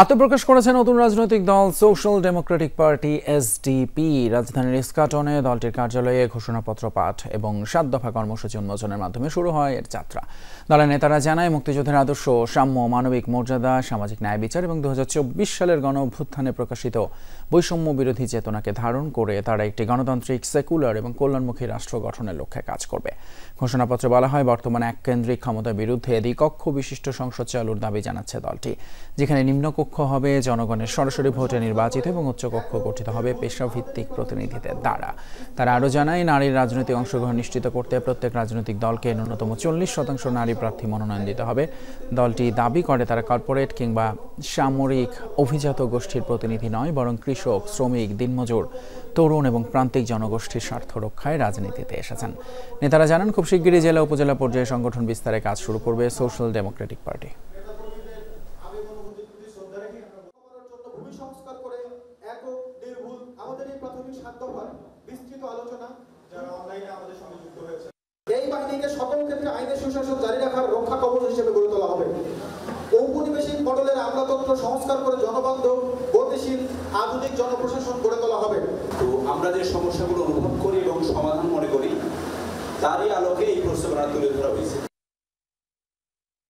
আত্মপ্রকাশ করেছে নতুন রাজনৈতিক দল সোশ্যাল ডেমোক্রেটিক পার্টি এসডিপি। রাজধানীর ইস্কাটনে দলটির কার্যালয়ে ঘোষণাপত্র পাঠ এবং ৭ দফা কর্মসূচি উন্মোচনের মাধ্যমে শুরু হয় এর যাত্রা। দলের নেতারা জানায়, মুক্তিযুদ্ধের আদর্শ, সাম্য, মানবিক মর্যাদা, সামাজিক ন্যায় বিচার এবং ২০২৪ সালের গণঅভ্যুত্থানে প্রকাশিত বৈষম্য বিরোধী চেতনাকে ধারণ করে তারা একটি গণতান্ত্রিক, সেকুলার এবং কল্যাণমুখী রাষ্ট্র গঠনের লক্ষ্যে কাজ করবে। ঘোষণাপত্রে বলা হয়, বর্তমানে এককেন্দ্রিক ক্ষমতার বিরুদ্ধে দ্বিকক্ষ বিশিষ্ট সংসদ চালুর দাবি জানাচ্ছে দলটি, যেখানে নিম্নকক্ষ হবে জনগণের সরাসরি ভোটে নির্বাচিত এবং উচ্চকক্ষ গঠিত হবে পেশাভিত্তিক প্রতিনিধিদের দ্বারা। তারা আরও জানায়, নারীর রাজনৈতিক অংশগ্রহণ নিশ্চিত করতে প্রত্যেক রাজনৈতিক দলকে ন্যূনতম 40% নারী প্রার্থী মনোনয়ন দিতে হবে। দলটি দাবি করে তারা কর্পোরেট কিংবা সামরিক অভিজাত গোষ্ঠীর প্রতিনিধি নয়, বরং কৃষক, শ্রমিক, দিনমজুর, তরুণ এবং প্রান্তিক জনগোষ্ঠীর স্বার্থ রক্ষায় রাজনীতিতে এসেছেন। নেতারা জানান, খুব শিগগিরই জেলা উপজেলা পর্যায়ে সংগঠন বিস্তারে কাজ শুরু করবে সোশ্যাল ডেমোক্রেটিক পার্টি। এই বাহিনীকে সকল ক্ষেত্রে আইনের সুশাসন জারি রাখার রক্ষা কবচ হিসেবে গড়ে তোলা হবে। ঔপনিবেশিক মডেলের আমলাতন্ত্র সংস্কার করে জনবান্ধব, গতিশীল, আধুনিক জনপ্রশাসন গড়ে তোলা হবে। তো আমরা যে সমস্যাগুলো অনুভব করি এবং সমাধান মনে করি, তারই আলোকে এই প্রস্তাবনা তুলে ধরা হয়েছে।